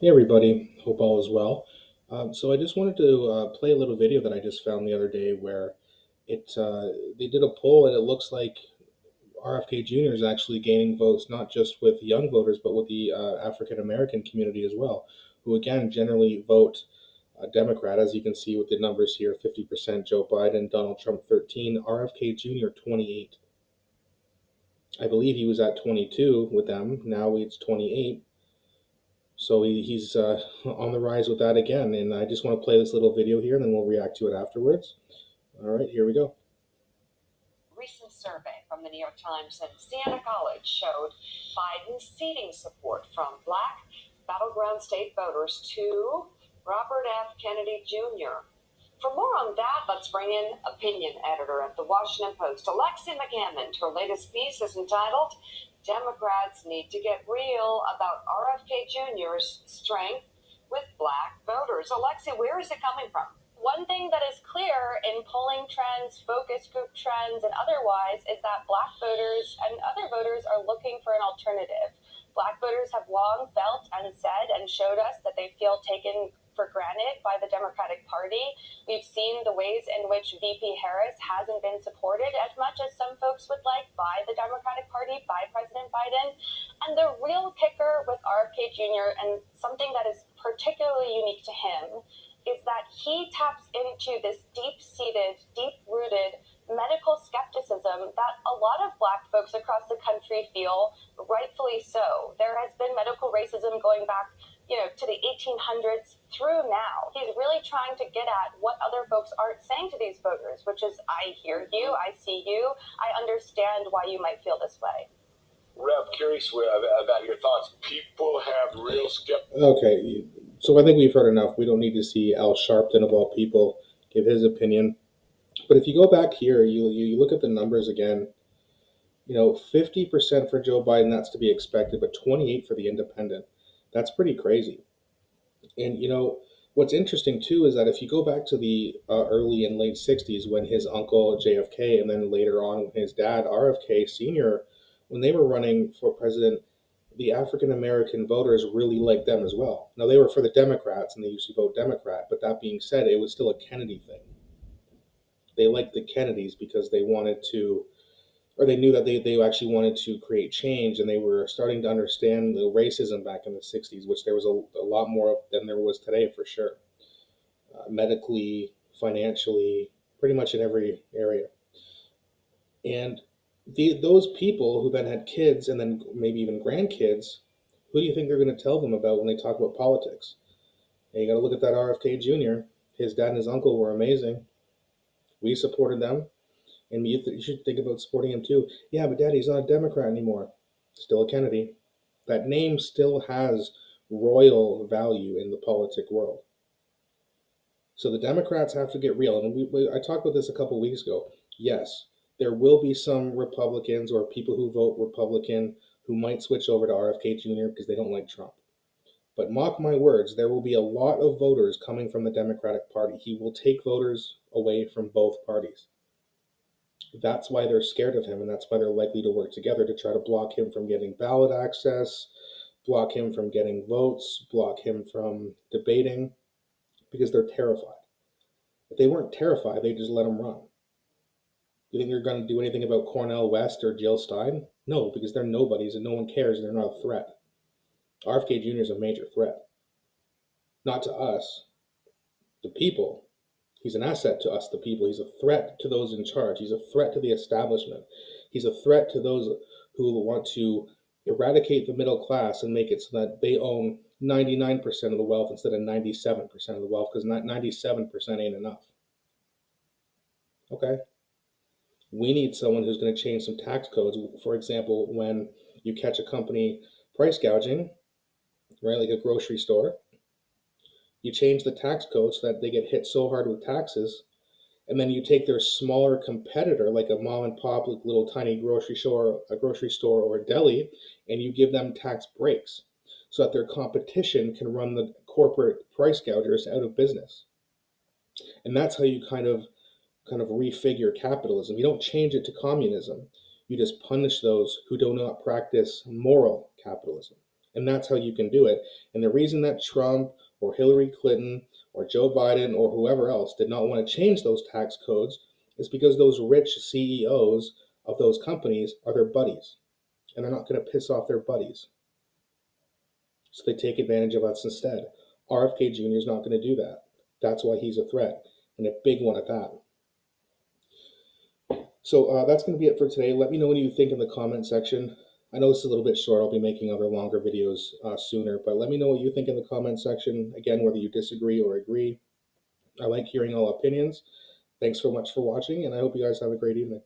Hey everybody, hope all is well. So I just wanted to play a little video that I just found the other day where it they did a poll and it looks like RFK Jr. is actually gaining votes not just with young voters but with the African American community as well, who again generally vote Democrat, as you can see with the numbers here: 50% Joe Biden, Donald Trump 13, RFK Jr. 28. I believe he was at 22 with them. Now it's 28. So he's on the rise with that again. And I just want to play this little video here and then we'll react to it afterwards. All right, here we go. Recent survey from the New York Times and Siena College showed Biden's seating support from Black battleground state voters to Robert F. Kennedy Jr. For more on that, let's bring in opinion editor at the Washington Post, Alexi McCammond. Her latest piece is entitled Democrats Need to Get Real about RFK Jr.'s strength with Black voters. Alexi, where is it coming from? One thing that is clear in polling trends, focus group trends, and otherwise is that Black voters and other voters are looking for an alternative. Black voters have long felt and said and showed us that they feel taken for granted by the Democratic Party. We've seen the ways in which VP Harris hasn't been supported as much as some folks would like by the Democratic Party, by President Biden. And the real kicker with RFK Jr., and something that is particularly unique to him, is that he taps into this deep-seated, deep-rooted medical skepticism that a lot of Black folks across the country feel, rightfully so. There has been medical racism going back, to the 1800s through now. He's really trying to get at what other folks aren't saying to these voters, which is, I hear you, I see you, I understand why you might feel this way. Rev, curious about your thoughts. People have real skepticism. Okay, so I think we've heard enough. We don't need to see Al Sharpton, of all people, give his opinion. But if you go back here, you look at the numbers again. 50% for Joe Biden, that's to be expected, but 28 for the independent. That's pretty crazy. And what's interesting too is that if you go back to the early and late 60s when his uncle JFK and then later on when his dad RFK Sr., when they were running for president, the African American voters really liked them as well. Now they were for the Democrats and they usually vote Democrat, but that being said, it was still a Kennedy thing. They liked the Kennedys because they wanted to, or they knew that they actually wanted to create change, and they were starting to understand the racism back in the 60s, which there was a lot more of than there was today for sure. Medically, financially, pretty much in every area. And those people who then had kids and then maybe even grandkids, who do you think they're going to tell them about when they talk about politics? And you got to look at that RFK Jr. His dad and his uncle were amazing. We supported them, and you should think about supporting him too. Yeah, but Daddy, he's not a Democrat anymore. Still a Kennedy. That name still has royal value in the politic world. So the Democrats have to get real. And I talked about this a couple weeks ago. Yes, there will be some Republicans or people who vote Republican who might switch over to RFK Jr. because they don't like Trump. But mark my words, there will be a lot of voters coming from the Democratic Party. He will take voters away from both parties. That's why they're scared of him, and that's why they're likely to work together to try to block him from getting ballot access, block him from getting votes, block him from debating, because they're terrified. If they weren't terrified, they'd just let him run. You think they're going to do anything about Cornel West or Jill Stein? No, because they're nobodies and no one cares and they're not a threat. RFK Jr. is a major threat. Not to us, the people. He's an asset to us, the people. He's a threat to those in charge. He's a threat to the establishment. He's a threat to those who want to eradicate the middle class and make it so that they own 99% of the wealth instead of 97% of the wealth, because 97% ain't enough. Okay? We need someone who's going to change some tax codes. For example, when you catch a company price gouging, right, like a grocery store, you change the tax code so that they get hit so hard with taxes, and then you take their smaller competitor, like a mom and pop, like little tiny grocery store, or a deli, and you give them tax breaks so that their competition can run the corporate price gougers out of business. And that's how you kind of refigure capitalism. You don't change it to communism. You just punish those who do not practice moral capitalism. And that's how you can do it. And the reason that Trump or Hillary Clinton or Joe Biden or whoever else did not want to change those tax codes is because those rich CEOs of those companies are their buddies, and they're not going to piss off their buddies. So they take advantage of us instead. RFK Jr. is not going to do that. That's why he's a threat, and a big one at that. So that's going to be it for today. Let me know what you think in the comment section. I know this is a little bit short. I'll be making other longer videos sooner, but let me know what you think in the comment section. Again, whether you disagree or agree. I like hearing all opinions. Thanks so much for watching, and I hope you guys have a great evening.